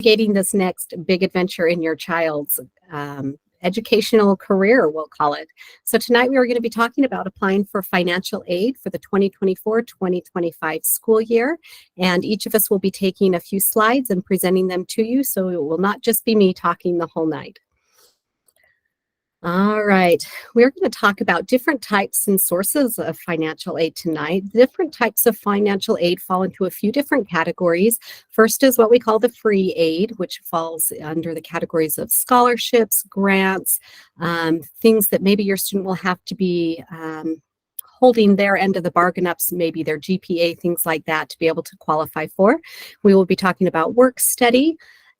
navigating this next big adventure in your child's educational career, we'll call it. So tonight we are going to be talking about applying for financial aid for the 2024-2025 school year. And each of us will be taking a few slides and presenting them to you, so it will not just be me talking the whole night. All right, we're going to talk about different types and sources of financial aid tonight. Different types of financial aid fall into a few different categories. First is what we call the free aid, which falls under the categories of scholarships, grants, things that maybe your student will have to be holding their end of the bargain up, maybe their GPA, things like that, to be able to qualify for. We will be talking about work study,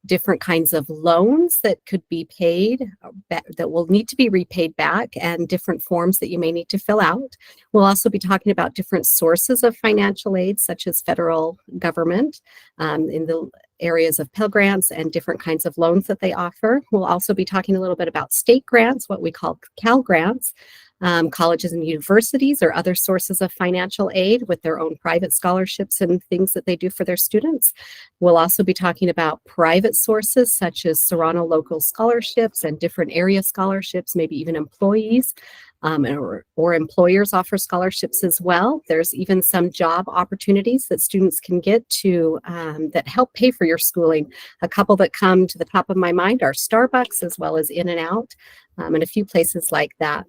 different kinds of loans that could be paid, that will need to be repaid back, and different forms that you may need to fill out. We'll also be talking about different sources of financial aid, such as federal government in the areas of Pell Grants and different kinds of loans that they offer. We'll also be talking a little bit about state grants, what we call Cal Grants. Colleges and universities or other sources of financial aid with their own private scholarships and things that they do for their students. We'll also be talking about private sources such as Serrano local scholarships and different area scholarships, maybe even employees or employers offer scholarships as well. There's even some job opportunities that students can get to that help pay for your schooling. A couple that come to the top of my mind are Starbucks as well as In-N-Out and a few places like that.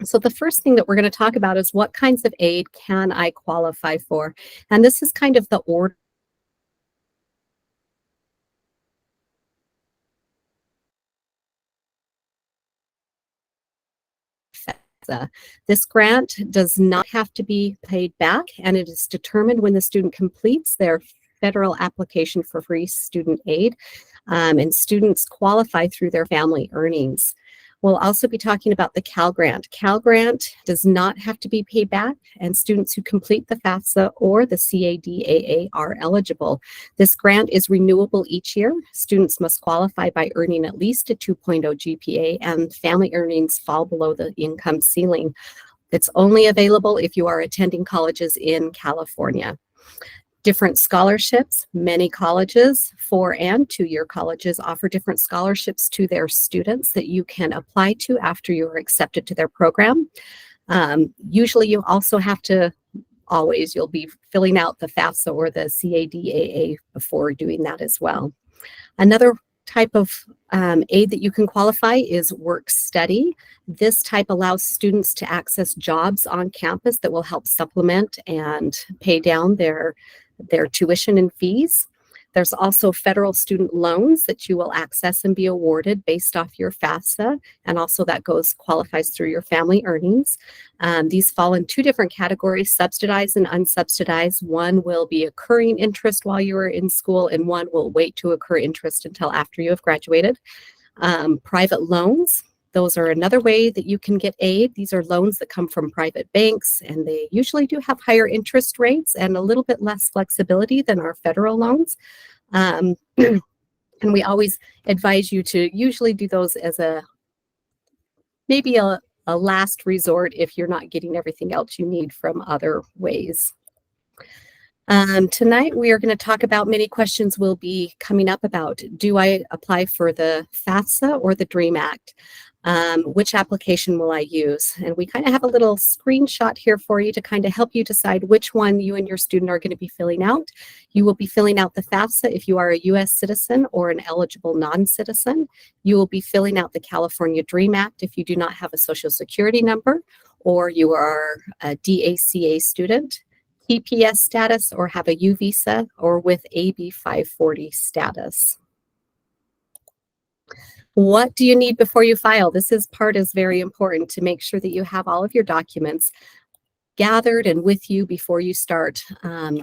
So the first thing that we're going to talk about is what kinds of aid can I qualify for? And this is kind of the order. This grant does not have to be paid back, and it is determined when the student completes their federal application for free student aid, and students qualify through their family earnings. We'll also be talking about the Cal Grant. Cal Grant does not have to be paid back, and students who complete the FAFSA or the CADAA are eligible. This grant is renewable each year. Students must qualify by earning at least a 2.0 GPA, and family earnings fall below the income ceiling. It's only available if you are attending colleges in California. Different scholarships. Many colleges, 4- and 2-year colleges, offer different scholarships to their students that you can apply to after you are accepted to their program. Usually you also have to, you'll be filling out the FAFSA or the CADAA before doing that as well. Another type of aid that you can qualify is work study. This type allows students to access jobs on campus that will help supplement and pay down their tuition and fees. There's also federal student loans that you will access and be awarded based off your FAFSA, and also that qualifies through your family earnings. These fall in two different categories, subsidized and unsubsidized. One will be accruing interest while you are in school, and one will wait to accrue interest until after you have graduated. Private loans. Those are another way that you can get aid. These are loans that come from private banks, and they usually do have higher interest rates and a little bit less flexibility than our federal loans. And we always advise you to usually do those as maybe a last resort if you're not getting everything else you need from other ways. Tonight, we are going to talk about many questions will be coming up about, do I apply for the FAFSA or the DREAM Act? Which application will I use? And we kind of have a little screenshot here for you to kind of help you decide which one you and your student are going to be filling out. You will be filling out the FAFSA if you are a U.S. citizen or an eligible non-citizen. You will be filling out the California DREAM Act if you do not have a Social Security number, or you are a DACA student, TPS status, or have a U visa, or with AB 540 status. What do you need before you file? This part is very important to make sure that you have all of your documents gathered and with you before you start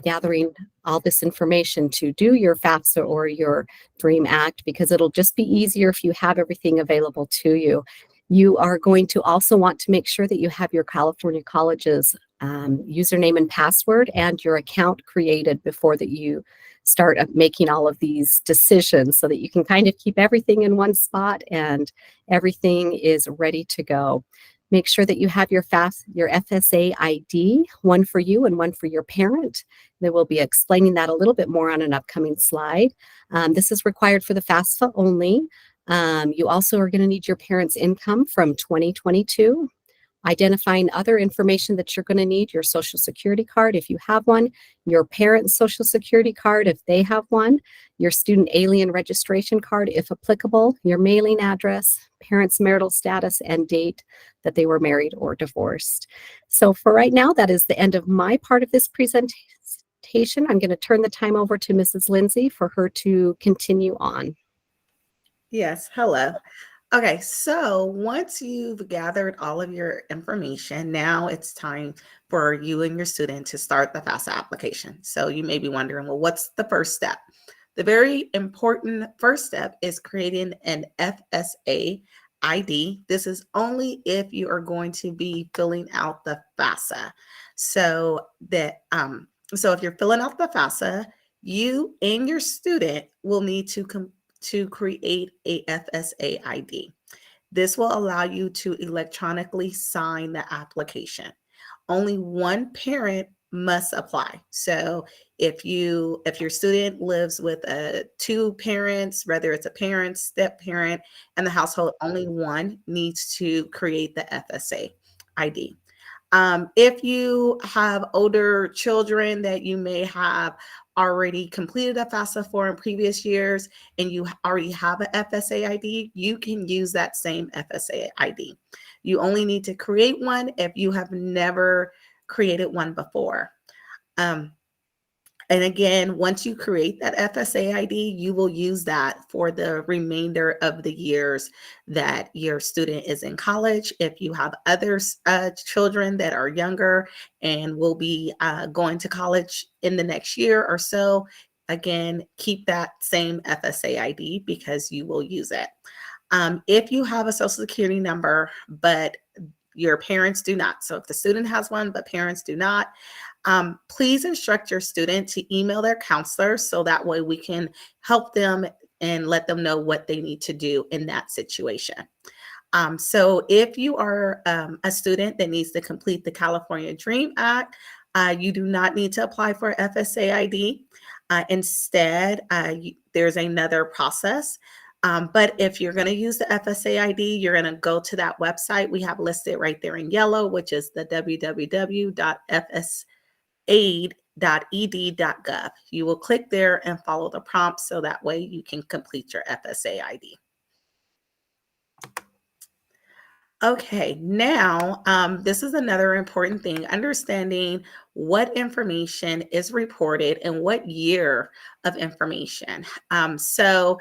gathering all this information to do your FAFSA or your DREAM Act, because it'll just be easier if you have everything available to you. You are going to also want to make sure that you have your California college's username and password and your account created before that you start making all of these decisions, so that you can kind of keep everything in one spot and everything is ready to go. Make sure that you have your FSA ID, one for you and one for your parent. They will be explaining that a little bit more on an upcoming slide. This is required for the FAFSA only. You also are going to need your parents' income from 2022. Identifying other information that you're going to need, your social security card if you have one, your parents' social security card if they have one, your student alien registration card if applicable, your mailing address, parents' marital status, and date that they were married or divorced. So for right now, that is the end of my part of this presentation. I'm going to turn the time over to Mrs. Lindsay for her to continue on. Yes, hello. Okay, so once you've gathered all of your information, now it's time for you and your student to start the FAFSA application. So you may be wondering, well, what's the first step? The very important first step is creating an FSA ID. This is only if you are going to be filling out the FAFSA. So if you're filling out the FAFSA, you and your student will need to create a FSA ID. This will allow you to electronically sign the application. Only one parent must apply. So if your student lives with two parents, whether it's a parent, step parent, and the household, only one needs to create the FSA ID. If you have older children that you may have already completed a FAFSA for in previous years and you already have an FSA ID, you can use that same FSA ID. You only need to create one if you have never created one before. And again, once you create that FSA ID, you will use that for the remainder of the years that your student is in college. If you have other children that are younger and will be going to college in the next year or so, again, keep that same FSA ID because you will use it. If you have a Social Security number, but your parents do not, so if the student has one, but parents do not, please instruct your student to email their counselor so that way we can help them and let them know what they need to do in that situation. So if you are a student that needs to complete the California Dream Act, you do not need to apply for FSA ID. Instead, there's another process. But if you're going to use the FSA ID, you're going to go to that website we have listed right there in yellow, which is the www.fsaid.ed.gov. You will click there and follow the prompts so that way you can complete your FSA ID. Okay, now this is another important thing, understanding what information is reported and what year of information. So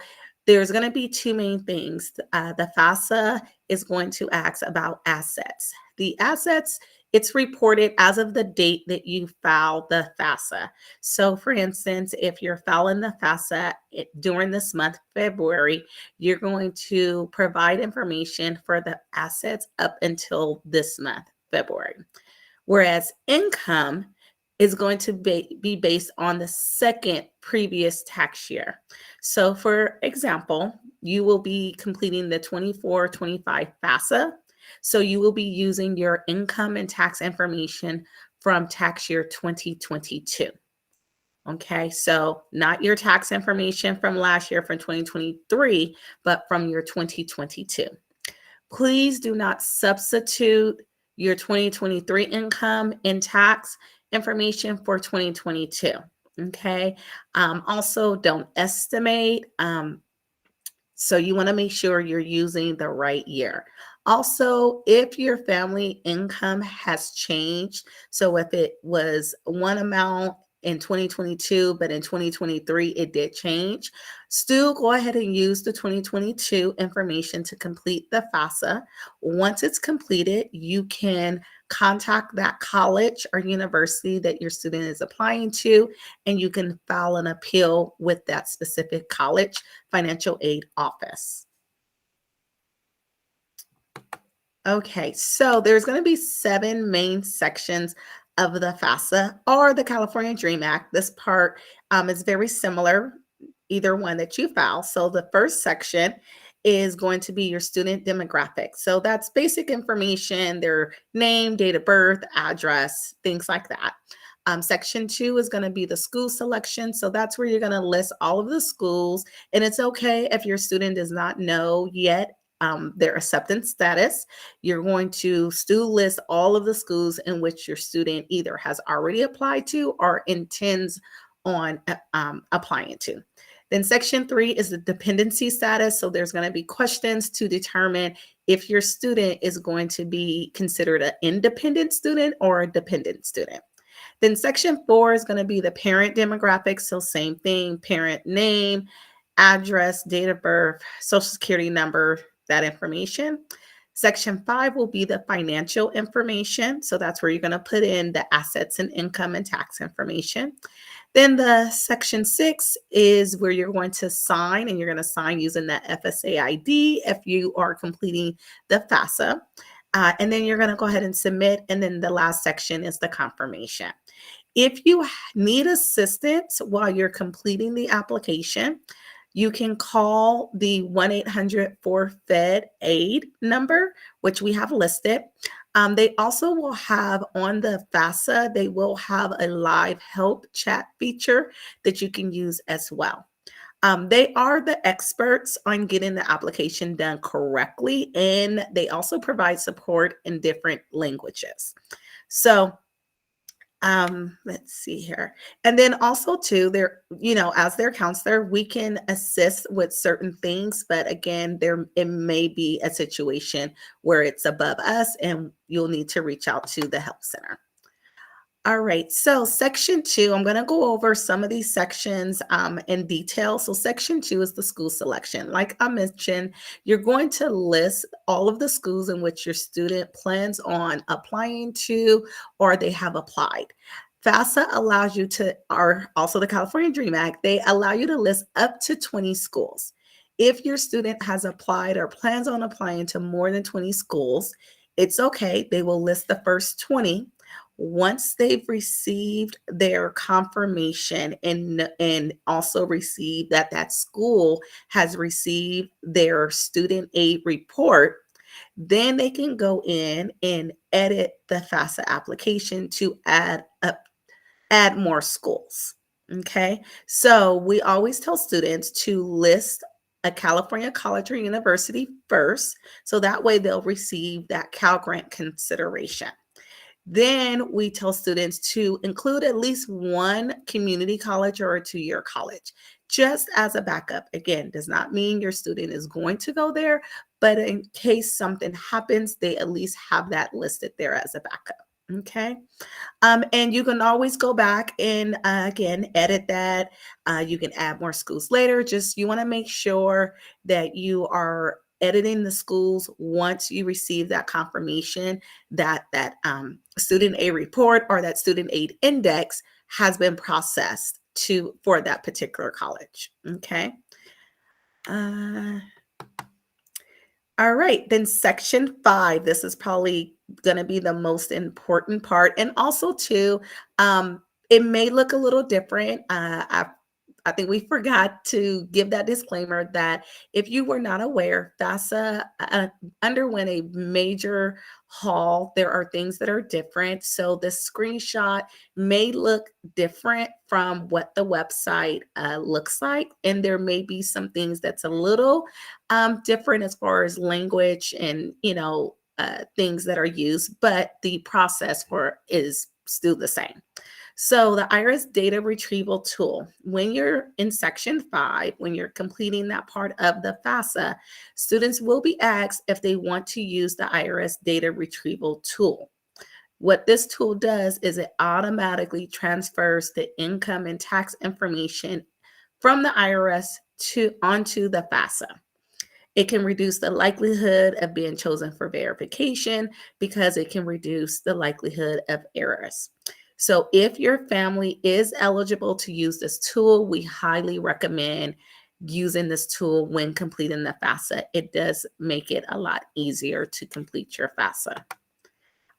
there's going to be two main things. The FAFSA is going to ask about assets. The assets, it's reported as of the date that you filed the FAFSA. So for instance, if you're filing the FAFSA during this month, February, you're going to provide information for the assets up until this month, February. Whereas income is going to be based on the second previous tax year. So for example, you will be completing the 24-25 FAFSA. So you will be using your income and tax information from tax year 2022. Okay, so not your tax information from last year from 2023, but from your 2022. Please do not substitute your 2023 income and tax information for 2022. Okay, also don't estimate. So you want to make sure you're using the right year. Also, if your family income has changed, so if it was one amount in 2022, but in 2023 it did change, still go ahead and use the 2022 information to complete the FAFSA. Once it's completed, you can contact that college or university that your student is applying to, and you can file an appeal with that specific college financial aid office. Okay, so there's going to be 7 main sections of the FAFSA or the California Dream Act. This part is very similar, either one that you file. So the first section is going to be your student demographics. So that's basic information, their name, date of birth, address, things like that. Section 2 is going to be the school selection. So that's where you're going to list all of the schools. And it's okay if your student does not know yet their acceptance status. You're going to still list all of the schools in which your student either has already applied to or intends on applying to. Then section 3 is the dependency status. So there's going to be questions to determine if your student is going to be considered an independent student or a dependent student. Then section 4 is going to be the parent demographics. So same thing, parent name, address, date of birth, social security number, that information. Section 5 will be the financial information. So that's where you're going to put in the assets and income and tax information. Then the section 6 is where you're going to sign, and you're going to sign using the FSA ID if you are completing the FAFSA. And then you're going to go ahead and submit. And then the last section is the confirmation. If you need assistance while you're completing the application, you can call the 1-800-4FED-AID number, which we have listed. They also will have on the FAFSA, they will have a live help chat feature that you can use as well. They are the experts on getting the application done correctly, and they also provide support in different languages. So let's see here. And then also too, there, as their counselor, we can assist with certain things, but again, it may be a situation where it's above us and you'll need to reach out to the help center. All right, so section 2, I'm going to go over some of these sections in detail. So section 2 is the school selection. Like I mentioned, you're going to list all of the schools in which your student plans on applying to or they have applied. FAFSA allows you to, or also the California Dream Act, they allow you to list up to 20 schools. If your student has applied or plans on applying to more than 20 schools, it's okay. They will list the first 20. Once they've received their confirmation and also received that school has received their student aid report, then they can go in and edit the FAFSA application to add more schools. Okay, so we always tell students to list a California college or university first, so that way they'll receive that Cal Grant consideration. Then we tell students to include at least one community college or a two-year college, just as a backup. Again, does not mean your student is going to go there, but in case something happens, they at least have that listed there as a backup. Okay. And you can always go back and again, edit that. You can add more schools later. Just you want to make sure that you are editing the schools once you receive that confirmation that student aid report or that student aid index has been processed for that particular college. Okay. All right, then section 5, this is probably going to be the most important part. And also too, it may look a little different. I think we forgot to give that disclaimer that if you were not aware, FAFSA underwent a major haul. There are things that are different. So the screenshot may look different from what the website looks like. And there may be some things that's a little different as far as language and, things that are used, but the process for is still the same. So the IRS data retrieval tool, when you're in section 5, when you're completing that part of the FAFSA, students will be asked if they want to use the IRS data retrieval tool. What this tool does is it automatically transfers the income and tax information from the IRS onto the FAFSA. It can reduce the likelihood of being chosen for verification because it can reduce the likelihood of errors. So if your family is eligible to use this tool, we highly recommend using this tool when completing the FAFSA. It does make it a lot easier to complete your FAFSA.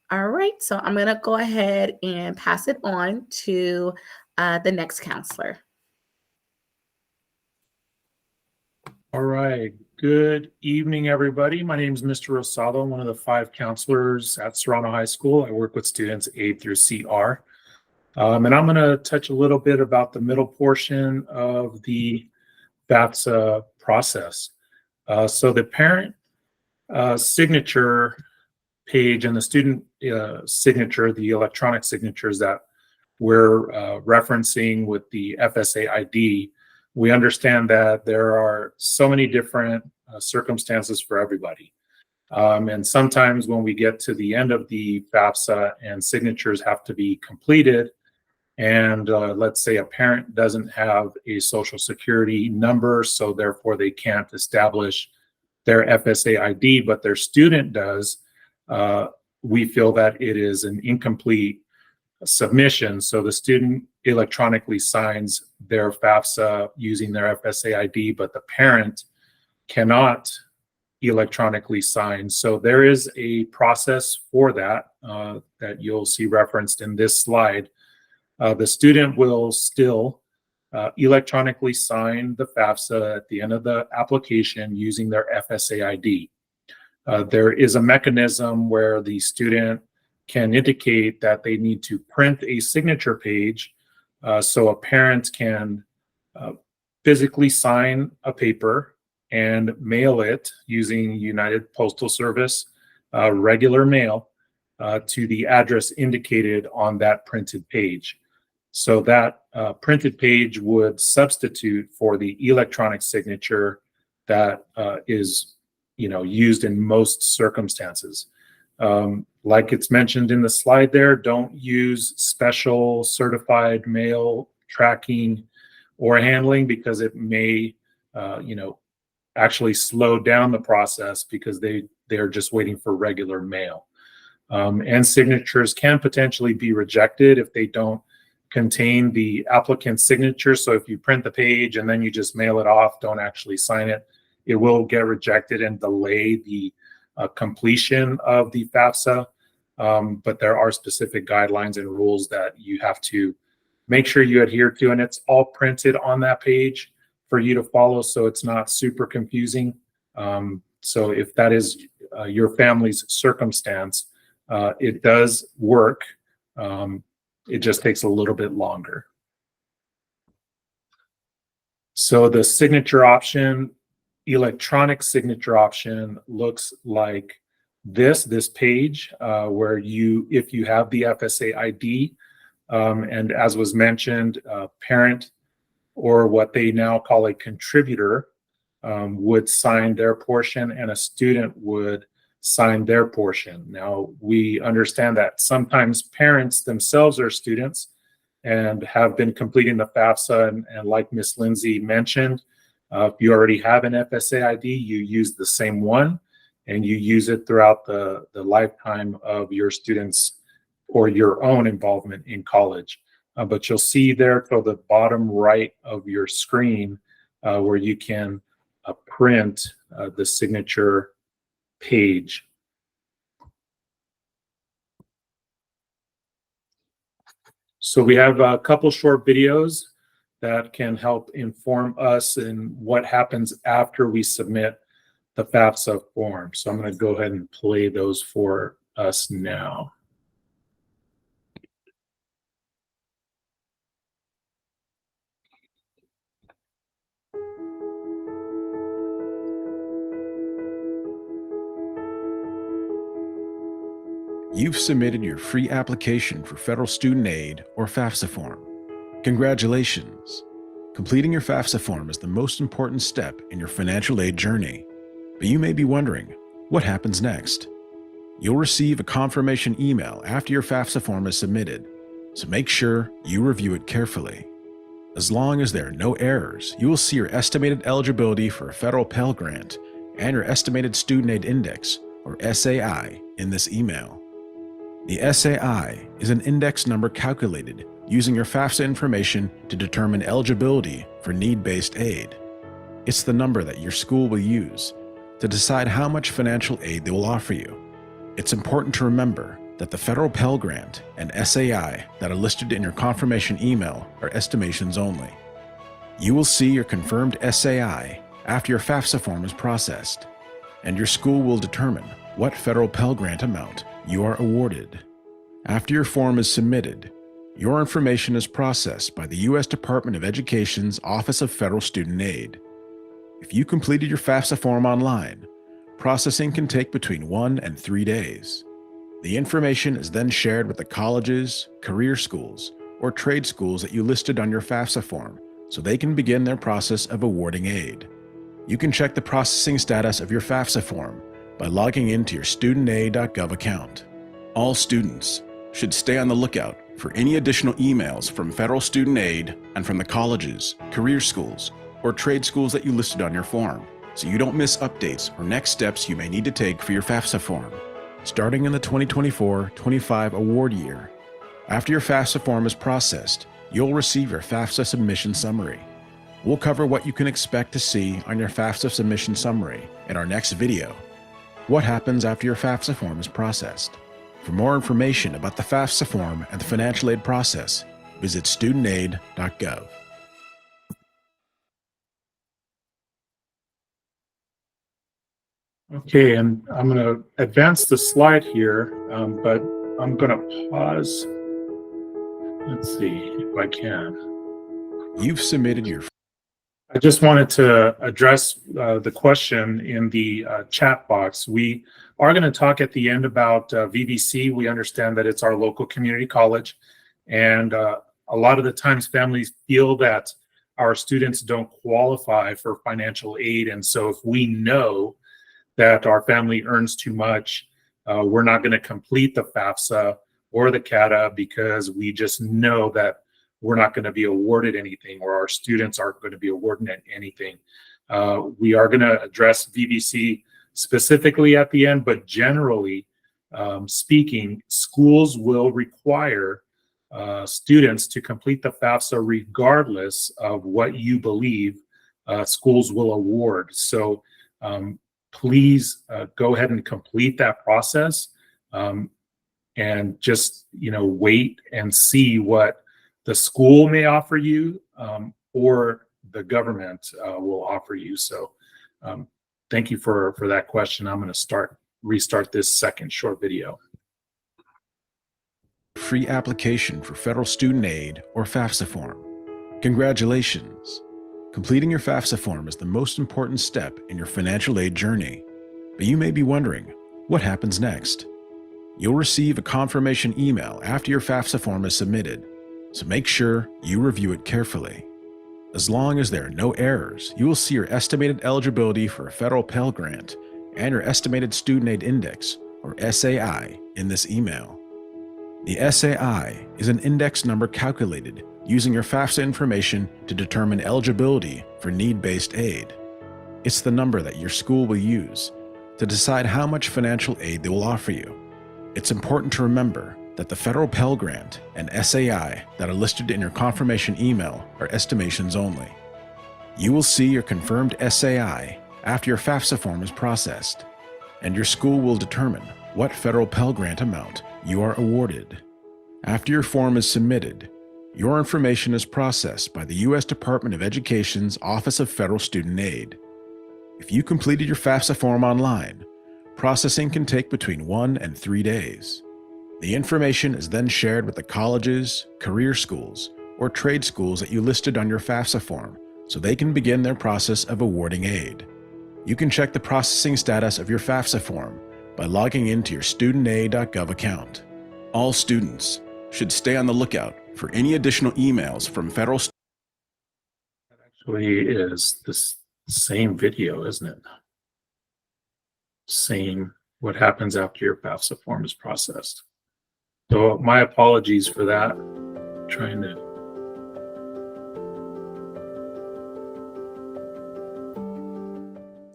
All right, so I'm going to go ahead and pass it on to the next counselor. All right. Good evening, everybody. My name is Mr. Rosado, one of the 5 counselors at Serrano High School. I work with students A through CR. And I'm going to touch a little bit about the middle portion of the FAFSA process. So the parent signature page and the student signature, the electronic signatures that we're referencing with the FSA ID, we understand that there are so many different circumstances for everybody. And sometimes when we get to the end of the FAFSA and signatures have to be completed, and let's say a parent doesn't have a social security number, so therefore they can't establish their FSA ID, but their student does, we feel that it is an incomplete submission. So the student electronically signs their FAFSA using their FSA ID, but the parent cannot electronically sign. So there is a process for that that you'll see referenced in this slide. The student will still electronically sign the FAFSA at the end of the application using their FSA ID. There is a mechanism where the student can indicate that they need to print a signature page so a parent can physically sign a paper and mail it using United Postal Service regular mail to the address indicated on that printed page. So that printed page would substitute for the electronic signature that is, used in most circumstances. Like it's mentioned in the slide there, don't use special certified mail tracking or handling because it may, actually slow down the process because they're just waiting for regular mail. And signatures can potentially be rejected if they don't contain the applicant's signature. So if you print the page and then you just mail it off, don't actually sign it, it will get rejected and delay the completion of the FAFSA. But there are specific guidelines and rules that you have to make sure you adhere to, and it's all printed on that page for you to follow, so it's not super confusing. So if that is your family's circumstance, it does work. It just takes a little bit longer. So the signature option, electronic signature option, looks like this page where if you have the FSA ID, and as was mentioned, parent or what they now call a contributor would sign their portion and a student would sign their portion. Now, we understand that sometimes parents themselves are students and have been completing the FAFSA, and like Miss Lindsay mentioned, if you already have an FSA ID, you use the same one and you use it throughout the lifetime of your students or your own involvement in college. But you'll see there to the bottom right of your screen where you can print the signature page. So we have a couple short videos that can help inform us in what happens after we submit the FAFSA form. So I'm going to go ahead and play those for us now. You've submitted your free application for federal student aid or FAFSA form. Congratulations! Completing your FAFSA form is the most important step in your financial aid journey. But you may be wondering, what happens next? You'll receive a confirmation email after your FAFSA form is submitted, so make sure you review it carefully. As long as there are no errors, you will see your estimated eligibility for a federal Pell Grant and your estimated student aid index, or SAI, in this email. The SAI is an index number calculated using your FAFSA information to determine eligibility for need-based aid. It's the number that your school will use to decide how much financial aid they will offer you. It's important to remember that the federal Pell Grant and SAI that are listed in your confirmation email are estimations only. You will see your confirmed SAI after your FAFSA form is processed, and your school will determine what federal Pell Grant amount you are awarded. After your form is submitted, your information is processed by the U.S. Department of Education's Office of Federal Student Aid. If you completed your FAFSA form online, processing can take between 1 and 3 days. The information is then shared with the colleges, career schools, or trade schools that you listed on your FAFSA form so they can begin their process of awarding aid. You can check the processing status of your FAFSA form by logging into your studentaid.gov account. All students should stay on the lookout for any additional emails from federal student aid and from the colleges, career schools, or trade schools that you listed on your form, so you don't miss updates or next steps you may need to take for your FAFSA form. Starting in the 2024-25 award year, after your FAFSA form is processed, you'll receive your FAFSA submission summary. We'll cover what you can expect to see on your FAFSA submission summary in our next video. What happens after your FAFSA form is processed? For more information about the FAFSA form and the financial aid process, visit studentaid.gov. Okay, and I'm going to advance the slide here, but I'm going to pause. Let's see if I can. You've submitted your... I just wanted to address the question in the chat box. We are going to talk at the end about VVC. We understand that it's our local community college, and a lot of the times families feel that our students don't qualify for financial aid, and so if we know that our family earns too much, we're not going to complete the FAFSA or the CATA because we just know that we're not going to be awarded anything, or our students aren't going to be awarded anything. We are going to address VVC specifically at the end, but generally speaking, schools will require students to complete the FAFSA regardless of what you believe schools will award. So please go ahead and complete that process, and just wait and see what the school may offer you, or the government will offer you. So thank you for that question. I'm going to restart this second short video. Free application for federal student aid or FAFSA form. Congratulations! Completing your FAFSA form is the most important step in your financial aid journey. But you may be wondering, what happens next? You'll receive a confirmation email after your FAFSA form is submitted, so make sure you review it carefully. As long as there are no errors, you will see your estimated eligibility for a federal Pell Grant and your estimated student aid index, or SAI, in this email. The SAI is an index number calculated using your FAFSA information to determine eligibility for need-based aid. It's the number that your school will use to decide how much financial aid they will offer you. It's important to remember that the federal Pell Grant and SAI that are listed in your confirmation email are estimations only. You will see your confirmed SAI after your FAFSA form is processed, and your school will determine what federal Pell Grant amount you are awarded. After your form is submitted, your information is processed by the U.S. Department of Education's Office of Federal Student Aid. If you completed your FAFSA form online, processing can take between 1 and 3 days. The information is then shared with the colleges, career schools, or trade schools that you listed on your FAFSA form so they can begin their process of awarding aid. You can check the processing status of your FAFSA form by logging into your studentaid.gov account. All students should stay on the lookout for any additional emails from federal... That actually is this same video, isn't it? Same, what happens after your FAFSA form is processed. So my apologies for that. Trying to...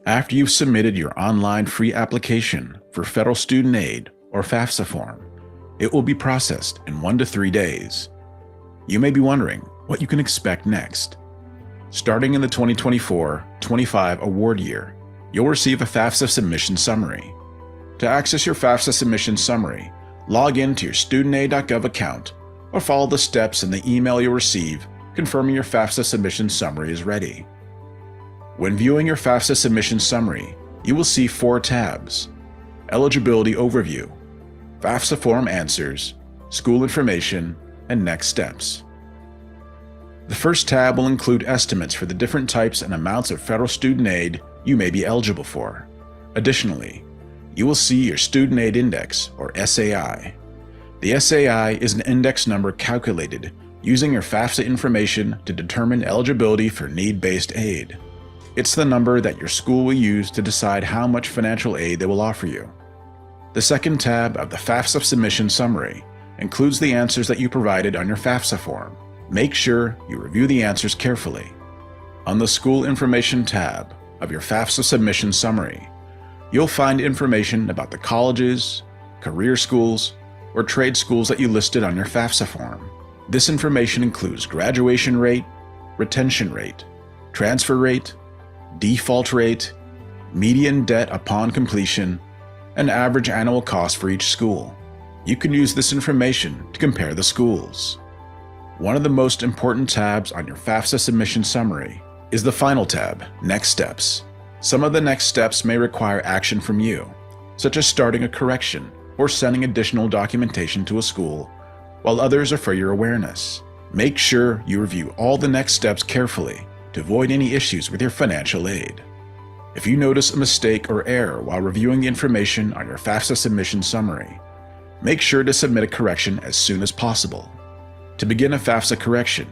After you've submitted your online free application for federal student aid or FAFSA form, it will be processed in 1 to 3 days. You may be wondering what you can expect next. Starting in the 2024-25 award year, you'll receive a FAFSA submission summary. To access your FAFSA submission summary, log into your studentaid.gov account or follow the steps in the email you'll receive confirming your FAFSA submission summary is ready. When viewing your FAFSA submission summary, you will see 4 tabs: Eligibility Overview, FAFSA Form Answers, School Information, and Next Steps. The first tab will include estimates for the different types and amounts of federal student aid you may be eligible for. Additionally, you will see your Student Aid Index, or SAI. The SAI is an index number calculated using your FAFSA information to determine eligibility for need-based aid. It's the number that your school will use to decide how much financial aid they will offer you. The second tab of the FAFSA submission summary includes the answers that you provided on your FAFSA form. Make sure you review the answers carefully. On the School Information tab of your FAFSA submission summary, you'll find information about the colleges, career schools, or trade schools that you listed on your FAFSA form. This information includes graduation rate, retention rate, transfer rate, default rate, median debt upon completion, and average annual cost for each school. You can use this information to compare the schools. One of the most important tabs on your FAFSA submission summary is the final tab, Next Steps. Some of the next steps may require action from you, such as starting a correction or sending additional documentation to a school, while others are for your awareness. Make sure you review all the next steps carefully to avoid any issues with your financial aid. If you notice a mistake or error while reviewing the information on your FAFSA submission summary, make sure to submit a correction as soon as possible. To begin a FAFSA correction,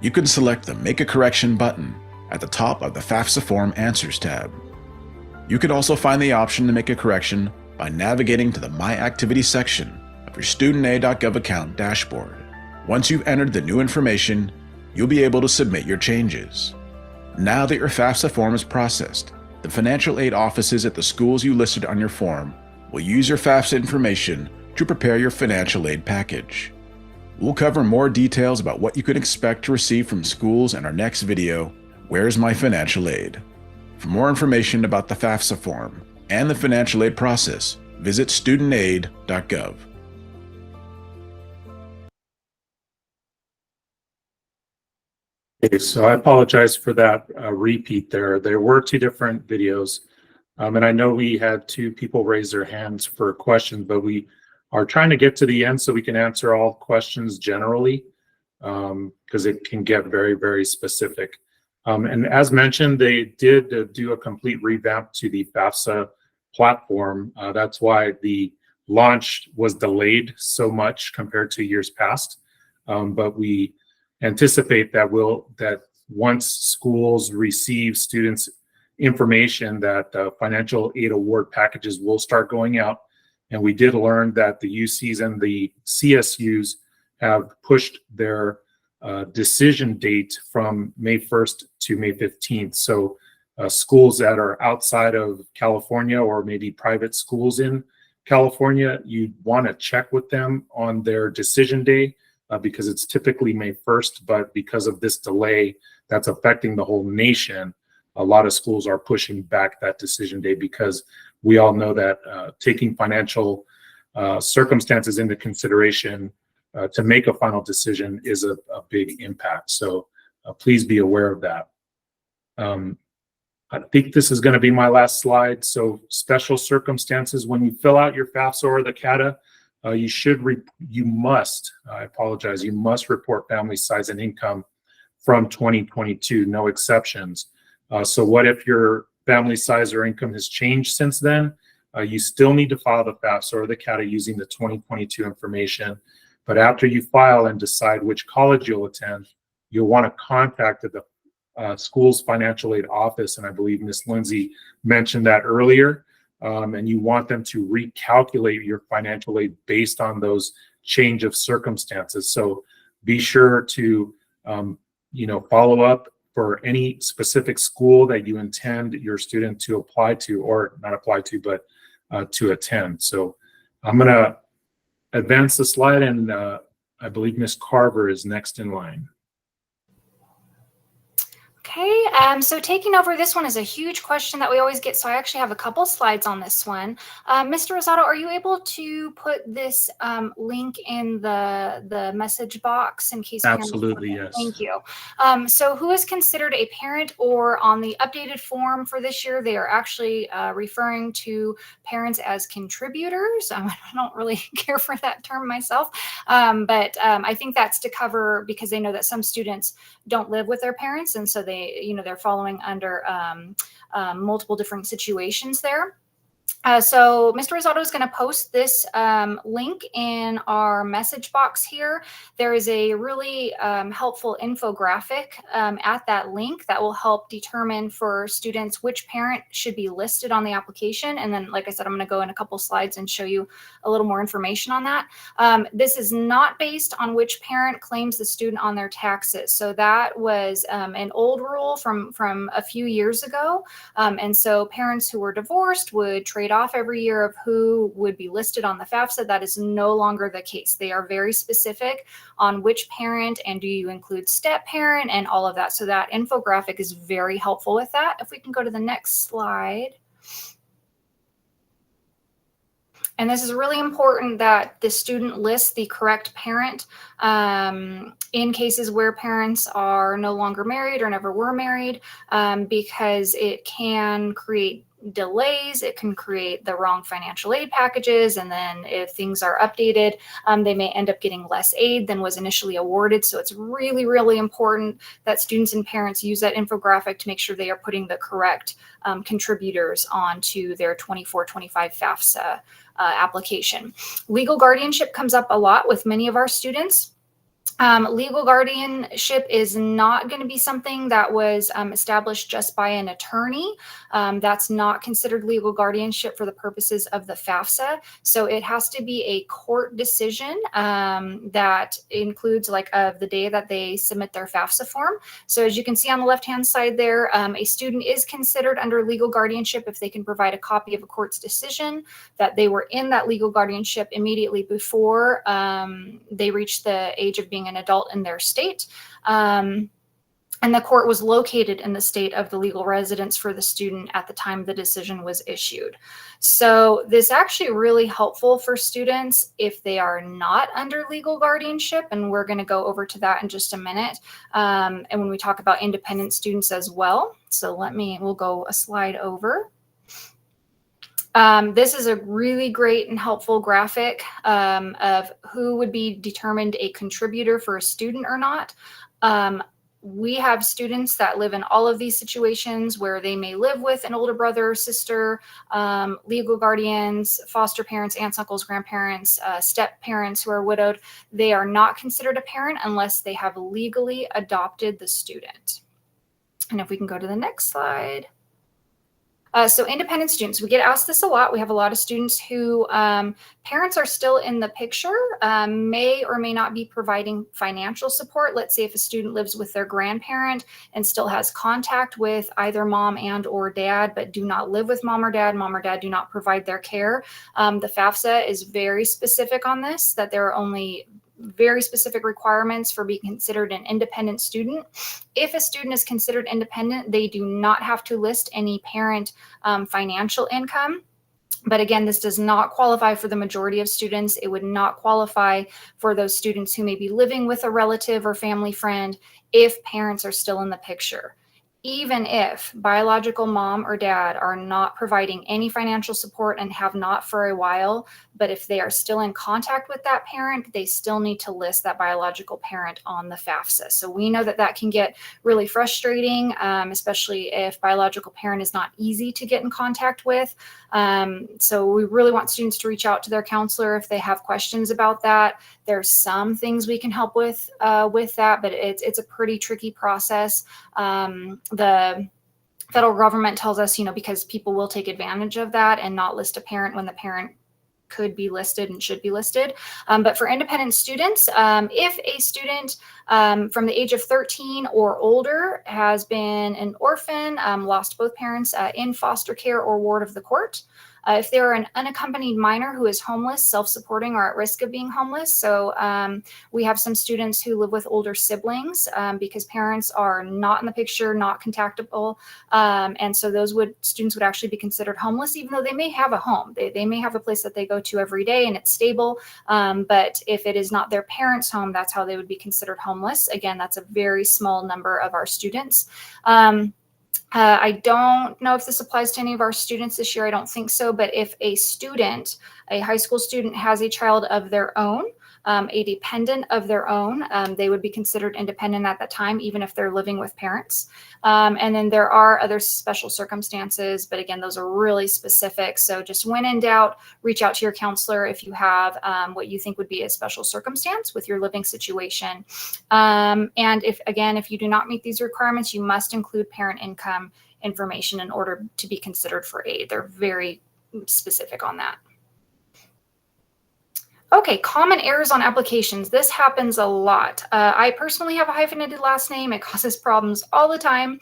you can select the Make a Correction button at the top of the FAFSA Form Answers tab. You can also find the option to make a correction by navigating to the My Activity section of your studentaid.gov account dashboard. Once you've entered the new information, you'll be able to submit your changes. Now that your FAFSA form is processed, the financial aid offices at the schools you listed on your form will use your FAFSA information to prepare your financial aid package. We'll cover more details about what you can expect to receive from schools in our next video, Where's My Financial Aid? For more information about the FAFSA form and the financial aid process, visit studentaid.gov. Okay, so I apologize for that repeat there. There were 2 different videos, and I know we had 2 people raise their hands for questions, but we are trying to get to the end so we can answer all questions generally, because it can get very, very specific. And as mentioned, they did do a complete revamp to the FAFSA platform. That's why the launch was delayed so much compared to years past. But we anticipate that once schools receive students' information, that financial aid award packages will start going out. And we did learn that the UCs and the CSUs have pushed their decision date from May 1st to May 15th. So schools that are outside of California, or maybe private schools in California, you'd want to check with them on their decision day, because it's typically May 1st, but because of this delay that's affecting the whole nation, a lot of schools are pushing back that decision day, because we all know that taking financial circumstances into consideration to make a final decision is a big impact. So please be aware of that. I think this is going to be my last slide. So special circumstances, when you fill out your FAFSA or the CATA, you must report family size and income from 2022, no exceptions. So what if your family size or income has changed since then? You still need to file the FAFSA or the CATA using the 2022 information. But after you file and decide which college you'll attend, you'll want to contact the school's financial aid office. And I believe Ms. Lindsay mentioned that earlier. And you want them to recalculate your financial aid based on those change of circumstances. So be sure to, follow up for any specific school that you intend your student to apply to, or not apply to, but to attend. So I'm going to advance the slide, and I believe Ms. Carver is next in line. Okay, so taking over this one is a huge question that we always get, so I actually have a couple slides on this one. Mr. Rosado, are you able to put this link in the message box in case parents? Absolutely, yes. Thank you. So who is considered a parent, or on the updated form for this year, they are actually referring to parents as contributors. I don't really care for that term myself, but I think that's to cover, because they know that some students don't live with their parents, and so they're following under multiple different situations there. So Mr. Rosado is going to post this link in our message box here. There is a really helpful infographic at that link that will help determine for students which parent should be listed on the application. And then, like I said, I'm going to go in a couple slides and show you a little more information on that. This is not based on which parent claims the student on their taxes. So that was an old rule from a few years ago. And so parents who were divorced would trade off every year of who would be listed on the FAFSA. That is no longer the case. They are very specific on which parent, and do you include step parent and all of that. So that infographic is very helpful with that. If we can go to the next slide. And this is really important that the student lists the correct parent in cases where parents are no longer married or never were married, because it can create delays. It can create the wrong financial aid packages. And then if things are updated, they may end up getting less aid than was initially awarded. So it's really, really important that students and parents use that infographic to make sure they are putting the correct contributors onto their 24-25 FAFSA application. Legal guardianship comes up a lot with many of our students. Legal guardianship is not going to be something that was established just by an attorney. That's not considered legal guardianship for the purposes of the FAFSA. So it has to be a court decision that includes the day that they submit their FAFSA form. So as you can see on the left-hand side there, a student is considered under legal guardianship if they can provide a copy of a court's decision that they were in that legal guardianship immediately before they reached the age of being an adult in their state. And the court was located in the state of the legal residence for the student at the time the decision was issued. So this is actually really helpful for students if they are not under legal guardianship, and we're going to go over to that in just a minute. And when we talk about independent students as well. So we'll go a slide over. This is a really great and helpful graphic of who would be determined a contributor for a student or not. We have students that live in all of these situations where they may live with an older brother or sister, legal guardians, foster parents, aunts, uncles, grandparents, step parents who are widowed. They are not considered a parent unless they have legally adopted the student. And if we can go to the next slide. So independent students, we get asked this a lot. We have a lot of students who parents are still in the picture, may or may not be providing financial support. Let's say if a student lives with their grandparent and still has contact with either mom and or dad, but do not live with mom or dad do not provide their care. The FAFSA is very specific on this, that there are only very specific requirements for being considered an independent student. If a student is considered independent, they do not have to list any parent financial income. But again, this does not qualify for the majority of students. It would not qualify for those students who may be living with a relative or family friend if parents are still in the picture. Even if biological mom or dad are not providing any financial support and have not for a while, but if they are still in contact with that parent, they still need to list that biological parent on the FAFSA. So we know that that can get really frustrating, especially if biological parent is not easy to get in contact with. So we really want students to reach out to their counselor if they have questions about that. There's some things we can help with that, but it's a pretty tricky process. The federal government tells us, because people will take advantage of that and not list a parent when the parent could be listed and should be listed. But for independent students, if a student from the age of 13 or older has been an orphan, lost both parents in foster care or ward of the court, If they're an unaccompanied minor who is homeless, self-supporting, or at risk of being homeless. So we have some students who live with older siblings because parents are not in the picture, not contactable. And so those students would actually be considered homeless, even though they may have a home. They may have a place that they go to every day and it's stable. But if it is not their parents' home, that's how they would be considered homeless. Again, that's a very small number of our students. I don't know if this applies to any of our students this year. I don't think so. But if a student, a high school student, has a child of their own, a dependent of their own, they would be considered independent at that time, even if they're living with parents. And then there are other special circumstances, but again, those are really specific. So just when in doubt, reach out to your counselor if you have what you think would be a special circumstance with your living situation. And if you do not meet these requirements, you must include parent income information in order to be considered for aid. They're very specific on that. Okay, common errors on applications. This happens a lot. I personally have a hyphenated last name. It causes problems all the time.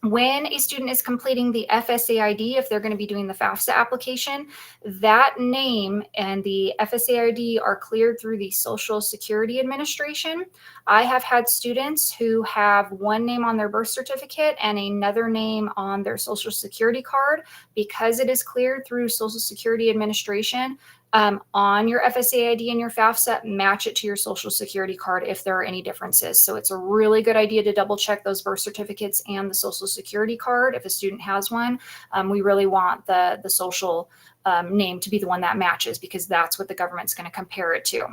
When a student is completing the FSAID, if they're going to be doing the FAFSA application, that name and the FSAID are cleared through the Social Security Administration. I have had students who have one name on their birth certificate and another name on their Social Security card. Because it is cleared through Social Security Administration, on your FSAID and your FAFSA, match it to your Social Security card if there are any differences. So it's a really good idea to double check those birth certificates and the Social Security card if a student has one. We really want the social name to be the one that matches, because that's what the government's going to compare it to.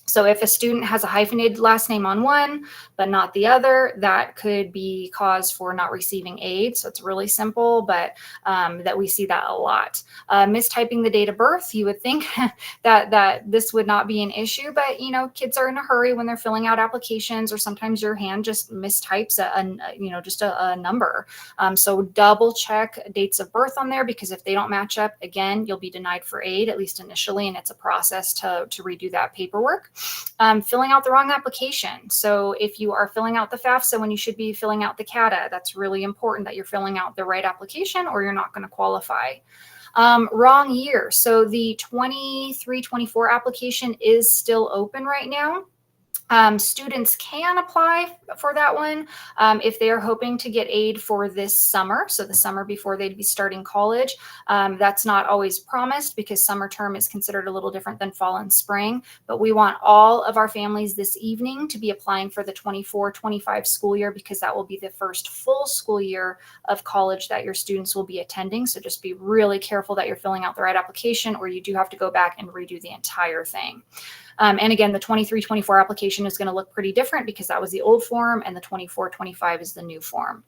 So if a student has a hyphenated last name on one, but not the other, that could be cause for not receiving aid. So it's really simple, but that we see that a lot. Mistyping the date of birth, you would think that this would not be an issue, but kids are in a hurry when they're filling out applications, or sometimes your hand just mistypes a number. So double check dates of birth on there, because if they don't match up, again, you'll be denied for aid, at least initially, and it's a process to redo that paperwork. Filling out the wrong application. So if you are filling out the FAFSA when you should be filling out the CATA, that's really important that you're filling out the right application, or you're not going to qualify. Wrong year. So the 23-24 application is still open right now. Students can apply for that one if they are hoping to get aid for this summer, so the summer before they'd be starting college. That's not always promised, because summer term is considered a little different than fall and spring, but we want all of our families this evening to be applying for the 24-25 school year, because that will be the first full school year of college that your students will be attending. So just be really careful that you're filling out the right application, or you do have to go back and redo the entire thing. And again, the 23-24 application is going to look pretty different, because that was the old form, and the 24-25 is the new form.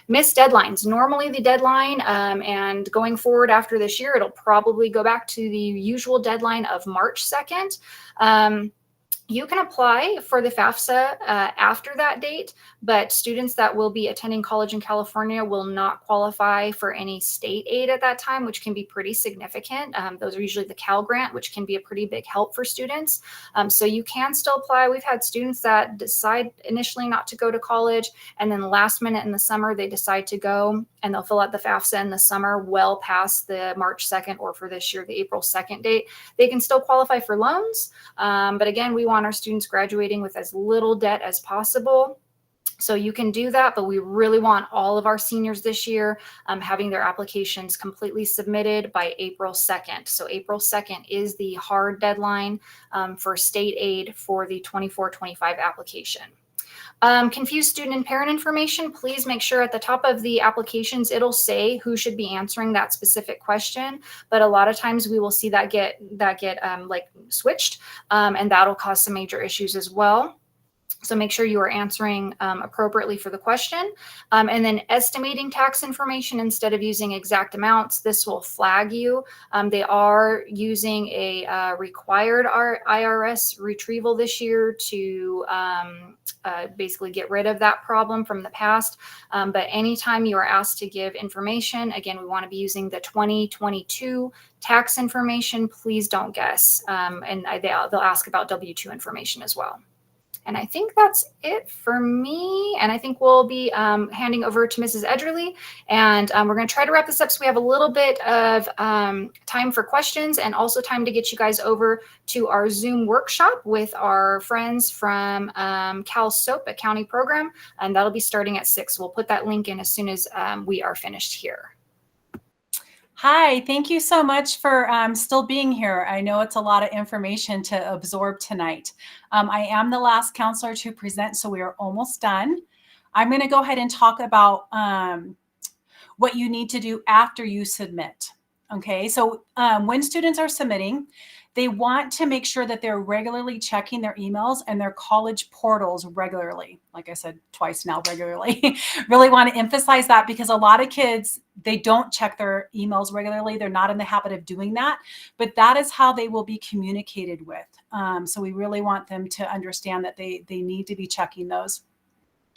Missed deadlines. Normally the deadline, and going forward after this year, it'll probably go back to the usual deadline of March 2nd. You can apply for the FAFSA after that date, but students that will be attending college in California will not qualify for any state aid at that time, which can be pretty significant. Those are usually the Cal Grant, which can be a pretty big help for students. So you can still apply. We've had students that decide initially not to go to college, and then last minute in the summer, they decide to go, and they'll fill out the FAFSA in the summer well past the March 2nd, or for this year, the April 2nd date. They can still qualify for loans. But again, we want our students graduating with as little debt as possible. So you can do that, but we really want all of our seniors this year having their applications completely submitted by April 2nd. So April 2nd is the hard deadline for state aid for the 24-25 application. Confused student and parent information, please make sure at the top of the applications, it'll say who should be answering that specific question. But a lot of times we will see that get switched, and that'll cause some major issues as well. So make sure you are answering appropriately for the question. And then estimating tax information instead of using exact amounts, this will flag you. They are using a required IRS retrieval this year to basically get rid of that problem from the past. But anytime you are asked to give information, again, we want to be using the 2022 tax information. Please don't guess. And they'll ask about W-2 information as well. And I think that's it for me. And I think we'll be handing over to Mrs. Edgerly. And we're going to try to wrap this up so we have a little bit of time for questions and also time to get you guys over to our Zoom workshop with our friends from Cal SOAP, a county program. And that'll be starting at 6. We'll put that link in as soon as we are finished here. Hi, thank you so much for still being here. I know it's a lot of information to absorb tonight. I am the last counselor to present, so we are almost done. I'm going to go ahead and talk about what you need to do after you submit. Okay, so when students are submitting, they want to make sure that they're regularly checking their emails and their college portals regularly. Like I said twice now, regularly. Really want to emphasize that because a lot of kids, they don't check their emails regularly. They're not in the habit of doing that, but that is how they will be communicated with. So we really want them to understand that they need to be checking those.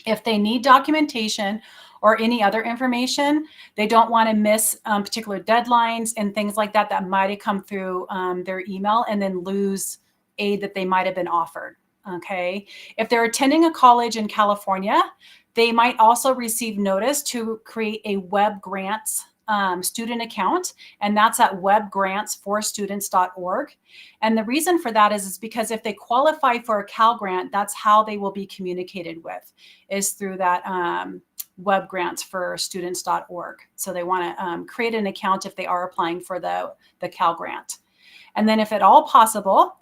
If they need documentation or any other information, they don't want to miss particular deadlines and things like that that might have come through their email and then lose aid that they might have been offered. Okay. If they're attending a college in California, they might also receive notice to create a web grants student account, and that's at webgrantsforstudents.org. And the reason for that is because if they qualify for a Cal grant, that's how they will be communicated with, is through that webgrantsforstudents.org. So they want to create an account if they are applying for the Cal grant. And then if at all possible,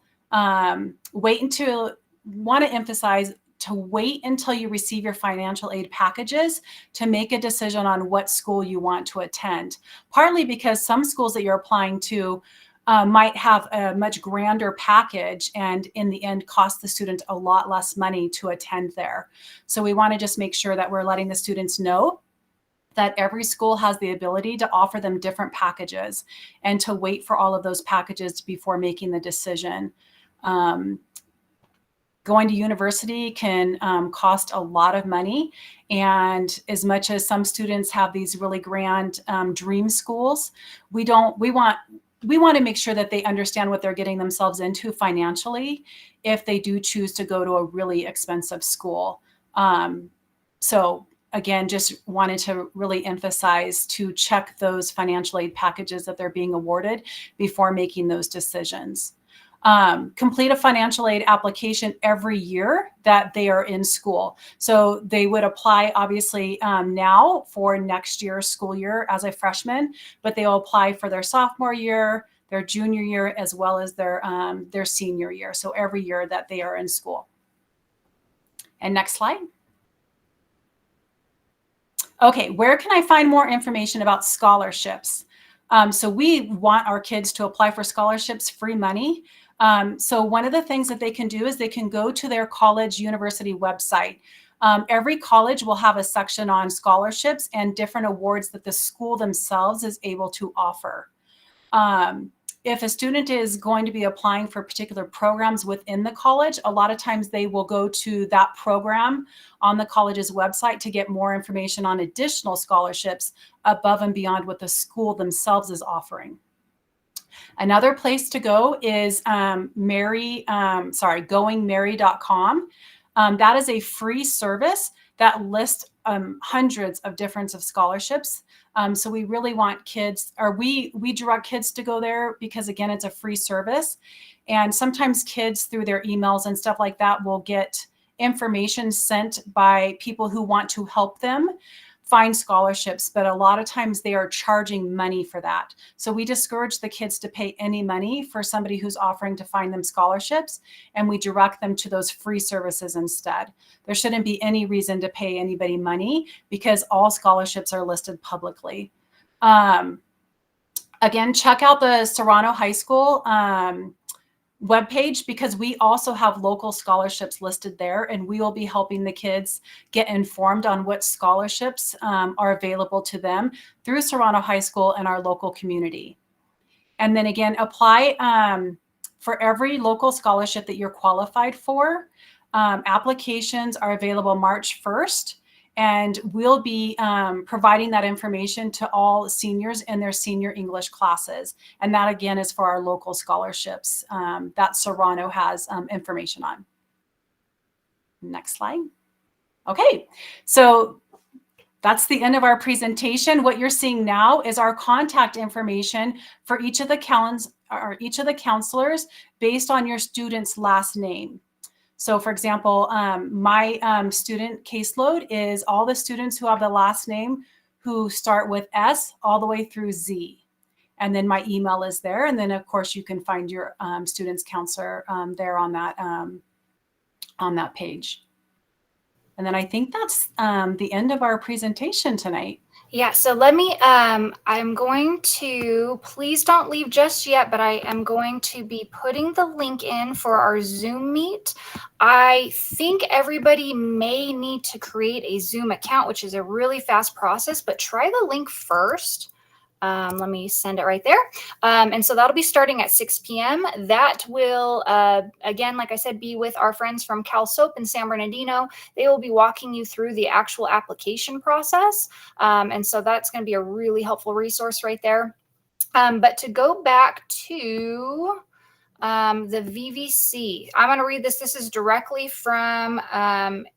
wait to wait until you receive your financial aid packages to make a decision on what school you want to attend. Partly because some schools that you're applying to might have a much grander package and in the end cost the student a lot less money to attend there. So we want to just make sure that we're letting the students know that every school has the ability to offer them different packages and to wait for all of those packages before making the decision. Going to university can cost a lot of money. And as much as some students have these really grand dream schools, we want to make sure that they understand what they're getting themselves into financially if they do choose to go to a really expensive school. So again, just wanted to really emphasize to check those financial aid packages that they're being awarded before making those decisions. Complete a financial aid application every year that they are in school. So they would apply obviously now for next year's school year as a freshman, but they'll apply for their sophomore year, their junior year, as well as their senior year. So every year that they are in school. And next slide. Okay, where can I find more information about scholarships? So we want our kids to apply for scholarships, free money. So one of the things that they can do is they can go to their college university website. Every college will have a section on scholarships and different awards that the school themselves is able to offer. If a student is going to be applying for particular programs within the college, a lot of times they will go to that program on the college's website to get more information on additional scholarships above and beyond what the school themselves is offering. Another place to go is goingmary.com. That is a free service that lists hundreds of different scholarships. So we really want kids, or we direct kids to go there because again, it's a free service. And sometimes kids through their emails and stuff like that will get information sent by people who want to help them find scholarships, but a lot of times they are charging money for that. So we discourage the kids to pay any money for somebody who's offering to find them scholarships, and we direct them to those free services instead. There shouldn't be any reason to pay anybody money because all scholarships are listed publicly. Again, check out the Serrano High School webpage because we also have local scholarships listed there, and we will be helping the kids get informed on what scholarships are available to them through Serrano High School and our local community. And then again, apply for every local scholarship that you're qualified for. Applications are available March 1st. And we'll be providing that information to all seniors in their senior English classes. And that, again, is for our local scholarships that Serrano has information on. Next slide. Okay, so that's the end of our presentation. What you're seeing now is our contact information for each of the counselors based on your student's last name. So for example, my student caseload is all the students who have the last name who start with S all the way through Z. And then my email is there. And then of course you can find your student's counselor there on that page. And then I think that's the end of our presentation tonight. Yeah, so let me, I'm going to, please don't leave just yet, but I am going to be putting the link in for our Zoom meet. I think everybody may need to create a Zoom account, which is a really fast process, but try the link first. Let me send it right there. And so that'll be starting at 6 p.m. That will, again, like I said, be with our friends from Cal Soap in San Bernardino. They will be walking you through the actual application process. And so that's going to be a really helpful resource right there. But to go back to the VVC, I'm going to read this. This is directly from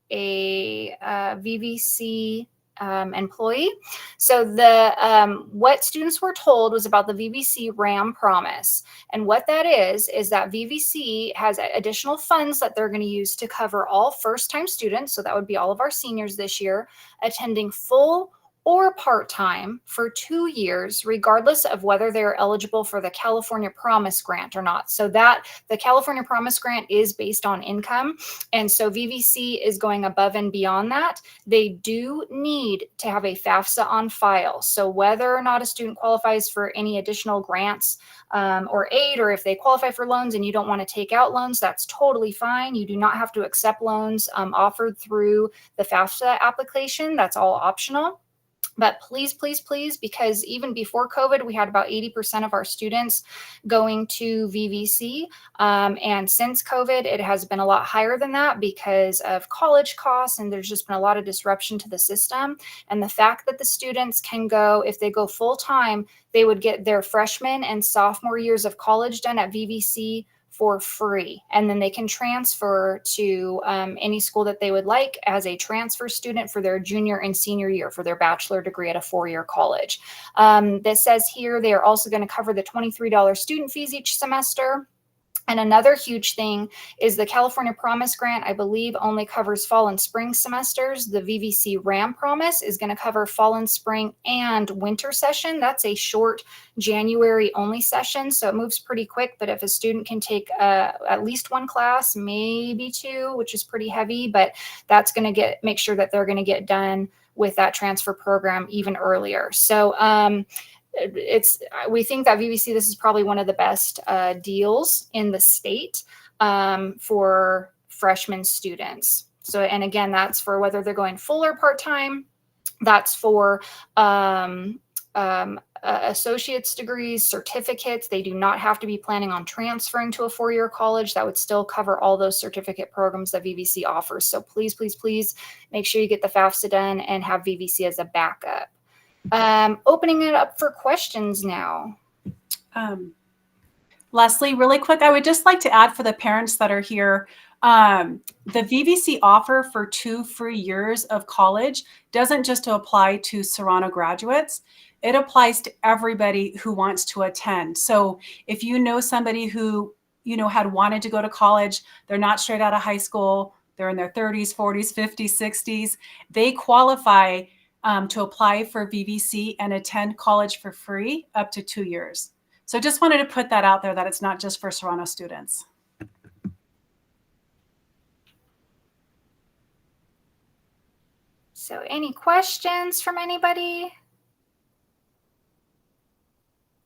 a VVC employee. So the what students were told was about the VVC RAM promise. And what that is that VVC has additional funds that they're going to use to cover all first-time students. So that would be all of our seniors this year, attending full or part-time for 2 years, regardless of whether they're eligible for the California Promise Grant or not. So that the California Promise Grant is based on income. And so VVC is going above and beyond that. They do need to have a FAFSA on file. So whether or not a student qualifies for any additional grants or aid, or if they qualify for loans and you don't want to take out loans, that's totally fine. You do not have to accept loans offered through the FAFSA application. That's all optional. But please, please, please, because even before COVID, we had about 80% of our students going to VVC. And since COVID, it has been a lot higher than that because of college costs. And there's just been a lot of disruption to the system. And the fact that the students can go, if they go full time, they would get their freshman and sophomore years of college done at VVC for free. And then they can transfer to any school that they would like as a transfer student for their junior and senior year for their bachelor degree at a 4-year college. This says here they are also going to cover the $23 student fees each semester. And another huge thing is the California Promise Grant, I believe, only covers fall and spring semesters. The VVC RAM Promise is going to cover fall and spring and winter session. That's a short January only session, so it moves pretty quick. But if a student can take at least one class, maybe two, which is pretty heavy, but that's going to make sure that they're going to get done with that transfer program even earlier. So we think that VVC, this is probably one of the best deals in the state for freshman students. So, and again, that's for whether they're going full or part-time. That's for associate's degrees, certificates. They do not have to be planning on transferring to a 4-year college. That would still cover all those certificate programs that VVC offers. So please, please, please make sure you get the FAFSA done and have VVC as a backup. Opening it up for questions now. Leslie, really quick, I would just like to add for the parents that are here, the VVC offer for 2 free years of college doesn't just apply to Serrano graduates. It applies to everybody who wants to attend. So if you know somebody who, had wanted to go to college, they're not straight out of high school, they're in their 30s, 40s, 50s, 60s, they qualify to apply for VVC and attend college for free up to 2 years. So just wanted to put that out there that it's not just for Serrano students. So any questions from anybody?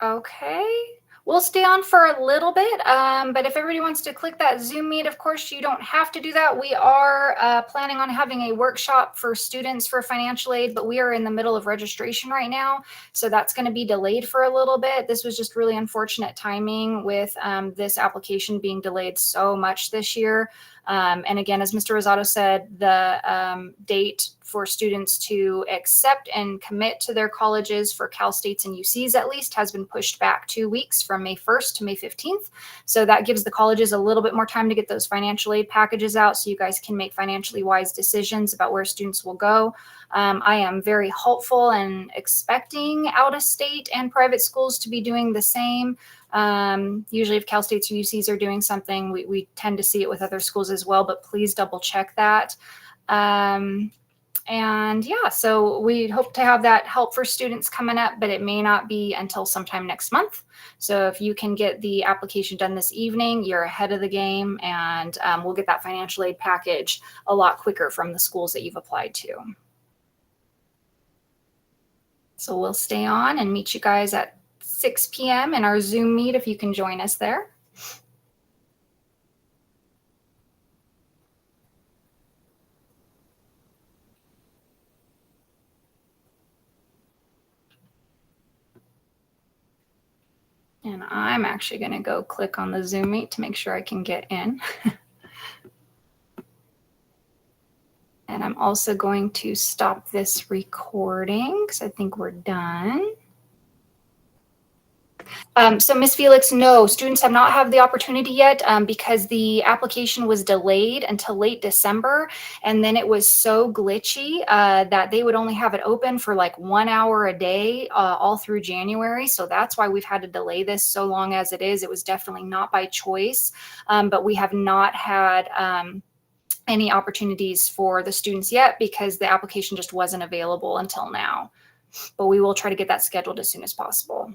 Okay. We'll stay on for a little bit, but if everybody wants to click that Zoom meet, of course, you don't have to do that. We are planning on having a workshop for students for financial aid, but we are in the middle of registration right now, so that's going to be delayed for a little bit. This was just really unfortunate timing with this application being delayed so much this year. And again, as Mr. Rosado said, the date for students to accept and commit to their colleges for Cal States and UCs at least has been pushed back 2 weeks from May 1st to May 15th. So that gives the colleges a little bit more time to get those financial aid packages out so you guys can make financially wise decisions about where students will go. I am very hopeful and expecting out-of-state and private schools to be doing the same. Usually if Cal States or UCs are doing something, we tend to see it with other schools as well, but please double check that. And yeah, so we hope to have that help for students coming up, but it may not be until sometime next month. So if you can get the application done this evening, you're ahead of the game, and we'll get that financial aid package a lot quicker from the schools that you've applied to. So we'll stay on and meet you guys at 6 p.m. in our Zoom meet if you can join us there. And I'm actually going to go click on the Zoom meet to make sure I can get in. And I'm also going to stop this recording because I think we're done. So Ms. Felix, no, students have not had the opportunity yet because the application was delayed until late December. And then it was so glitchy that they would only have it open for like 1 hour a day all through January. So that's why we've had to delay this so long as it is. It was definitely not by choice, but we have not had any opportunities for the students yet because the application just wasn't available until now. But we will try to get that scheduled as soon as possible.